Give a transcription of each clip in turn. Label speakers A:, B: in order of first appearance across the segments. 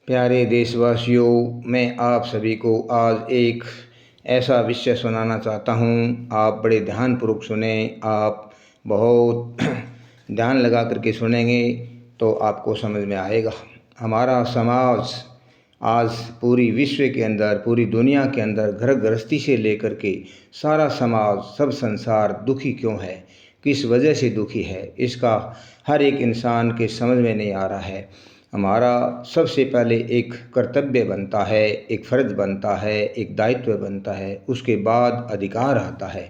A: प्यारे देशवासियों, मैं आप सभी को आज एक ऐसा विषय सुनाना चाहता हूँ। आप बड़े ध्यानपूर्वक सुने। आप बहुत ध्यान लगा करके सुनेंगे तो आपको समझ में आएगा। हमारा समाज आज पूरी विश्व के अंदर, पूरी दुनिया के अंदर घर गृहस्थी से लेकर के सारा समाज, सब संसार दुखी क्यों है, किस वजह से दुखी है, इसका हर एक इंसान के समझ में नहीं आ रहा है। हमारा सबसे पहले एक कर्तव्य बनता है, एक फ़र्ज़ बनता है, एक दायित्व बनता है, उसके बाद अधिकार आता है।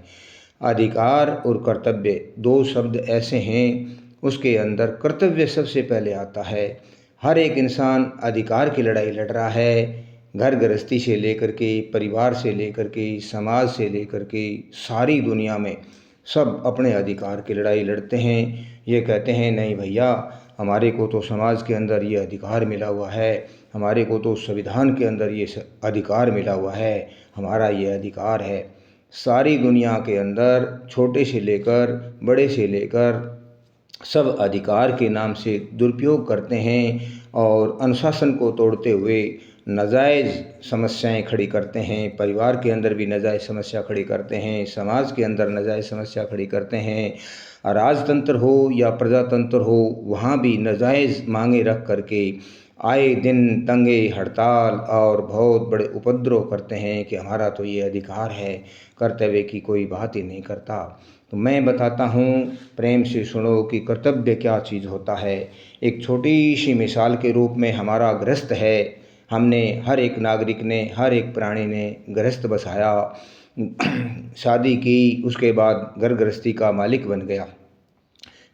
A: अधिकार और कर्तव्य दो शब्द ऐसे हैं, उसके अंदर कर्तव्य सबसे पहले आता है। हर एक इंसान अधिकार की लड़ाई लड़ रहा है, घर गृहस्थी से लेकर के, परिवार से लेकर के, समाज से लेकर के, सारी दुनिया में सब अपने अधिकार की लड़ाई लड़ते हैं। ये कहते हैं नहीं भैया, हमारे को तो समाज के अंदर ये अधिकार मिला हुआ है, हमारे को तो संविधान के अंदर ये अधिकार मिला हुआ है, हमारा ये अधिकार है। सारी दुनिया के अंदर छोटे से लेकर बड़े से लेकर सब अधिकार के नाम से दुरुपयोग करते हैं और अनुशासन को तोड़ते हुए नाजायज़ समस्याएं खड़ी करते हैं। परिवार के अंदर भी नाजायज़ समस्या खड़ी करते हैं, समाज के अंदर नाजायज़ समस्या खड़ी करते हैं। राजतंत्र हो या प्रजातंत्र हो, वहाँ भी नाजायज़ मांगे रख करके आए दिन दंगे, हड़ताल और बहुत बड़े उपद्रव करते हैं कि हमारा तो ये अधिकार है। कर्तव्य की कोई बात ही नहीं करता। तो मैं बताता हूँ, प्रेम से सुनो कि कर्तव्य क्या चीज़ होता है। एक छोटी सी मिसाल के रूप में हमारा गृहस्थ है। हमने हर एक नागरिक ने, हर एक प्राणी ने गृहस्थ बसाया, शादी की, उसके बाद घर गृहस्थी का मालिक बन गया।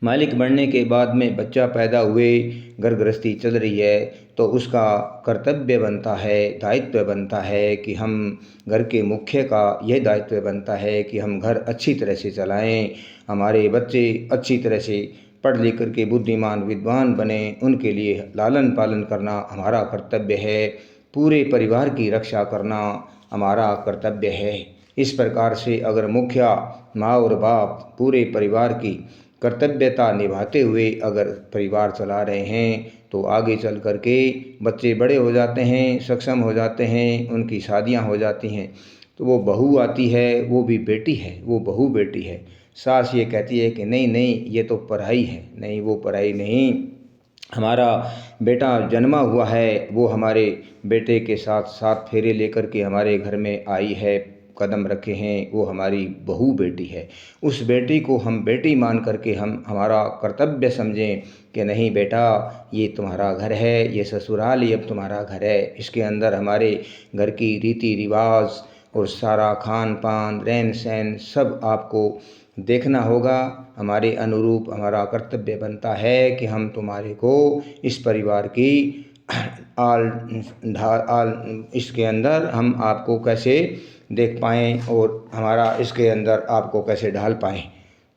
A: मालिक बनने के बाद में बच्चा पैदा हुए, घर गृहस्थी चल रही है, तो उसका कर्तव्य बनता है, दायित्व बनता है कि हम घर के मुखिया का यह दायित्व बनता है कि हम घर अच्छी तरह से चलाएं, हमारे बच्चे अच्छी तरह से पढ़ लिख कर के बुद्धिमान विद्वान बने, उनके लिए लालन पालन करना हमारा कर्तव्य है। पूरे परिवार की रक्षा करना हमारा कर्तव्य है। इस प्रकार से अगर मुखिया, माँ और बाप पूरे परिवार की कर्तव्यता निभाते हुए अगर परिवार चला रहे हैं तो आगे चल कर के बच्चे बड़े हो जाते हैं, सक्षम हो जाते हैं, उनकी शादियां हो जाती हैं, तो वो बहू आती है, वो भी बेटी है, वो बहू बेटी है। सास ये कहती है कि नहीं नहीं, ये तो पराई है। नहीं, वो पराई नहीं, हमारा बेटा जन्मा हुआ है, वो हमारे बेटे के साथ साथ फेरे लेकर के हमारे घर में आई है, कदम रखे हैं, वो हमारी बहू बेटी है। उस बेटी को हम बेटी मान करके हम हमारा कर्तव्य समझें कि नहीं बेटा, ये तुम्हारा घर है, ये ससुराल ही अब तुम्हारा घर है। इसके अंदर हमारे घर की रीति रिवाज और सारा खान पान, रहन सहन सब आपको देखना होगा। हमारे अनुरूप हमारा कर्तव्य बनता है कि हम तुम्हारे को इस परिवार की इसके अंदर हम आपको कैसे देख पाएँ और हमारा इसके अंदर आपको कैसे ढाल पाएँ।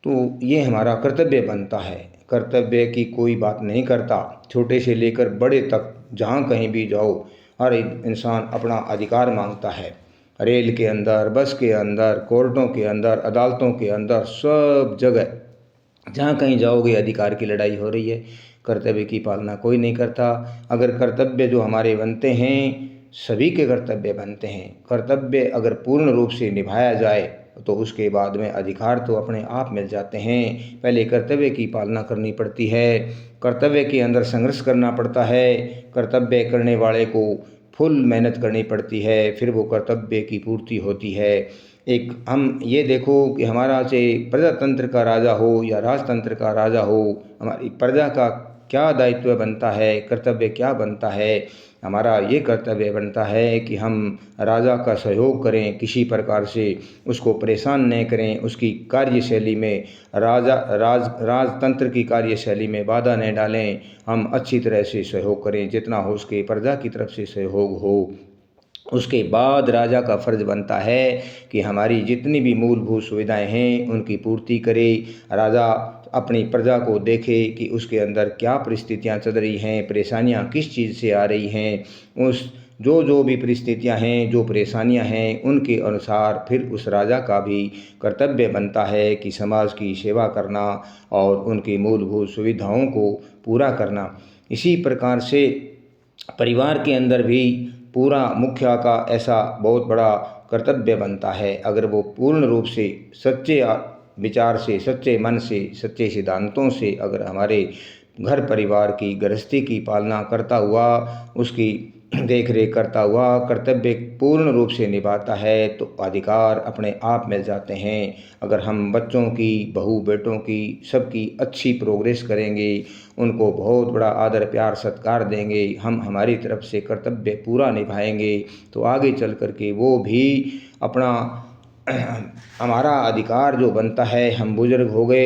A: तो ये हमारा कर्तव्य बनता है। कर्तव्य की कोई बात नहीं करता, छोटे से लेकर बड़े तक जहाँ कहीं भी जाओ, हर एक इंसान अपना अधिकार मांगता है। रेल के अंदर, बस के अंदर, कोर्टों के अंदर, अदालतों के अंदर, सब जगह जहाँ कहीं जाओगे अधिकार की लड़ाई हो रही है। कर्तव्य की पालना कोई नहीं करता। अगर कर्तव्य जो हमारे बनते हैं, सभी के कर्तव्य बनते हैं, कर्तव्य अगर पूर्ण रूप से निभाया जाए तो उसके बाद में अधिकार तो अपने आप मिल जाते हैं। पहले कर्तव्य की पालना करनी पड़ती है, कर्तव्य के अंदर संघर्ष करना पड़ता है, कर्तव्य करने वाले को फुल मेहनत करनी पड़ती है, फिर वो कर्तव्य की पूर्ति होती है। एक हम ये देखो कि हमारा चाहे प्रजातंत्र का राजा हो या राजतंत्र का राजा हो, हमारी प्रजा का क्या दायित्व बनता है, कर्तव्य क्या बनता है। हमारा ये कर्तव्य बनता है कि हम राजा का सहयोग करें, किसी प्रकार से उसको परेशान नहीं करें, उसकी कार्यशैली में राजतंत्र की कार्यशैली में बाधा नहीं डालें। हम अच्छी तरह से सहयोग करें, जितना हो उसके प्रजा की तरफ से सहयोग हो। उसके बाद राजा का फ़र्ज़ बनता है कि हमारी जितनी भी मूलभूत सुविधाएं हैं उनकी पूर्ति करे। राजा अपनी प्रजा को देखे कि उसके अंदर क्या परिस्थितियां चल रही हैं, परेशानियां किस चीज़ से आ रही हैं, उस जो भी परिस्थितियां हैं, जो परेशानियां हैं, उनके अनुसार फिर उस राजा का भी कर्तव्य बनता है कि समाज की सेवा करना और उनकी मूलभूत सुविधाओं को पूरा करना। इसी प्रकार से परिवार के अंदर भी पूरा मुखिया का ऐसा बहुत बड़ा कर्तव्य बनता है। अगर वो पूर्ण रूप से सच्चे विचार से, सच्चे मन से, सच्चे सिद्धांतों से अगर हमारे घर परिवार की गृहस्थी की पालना करता हुआ, उसकी देख रेख करता हुआ कर्तव्य पूर्ण रूप से निभाता है तो अधिकार अपने आप मिल जाते हैं। अगर हम बच्चों की, बहू बेटों की, सबकी अच्छी प्रोग्रेस करेंगे, उनको बहुत बड़ा आदर प्यार सत्कार देंगे, हम हमारी तरफ से कर्तव्य पूरा निभाएंगे तो आगे चल कर के वो भी अपना हमारा अधिकार जो बनता है, हम बुजुर्ग हो गए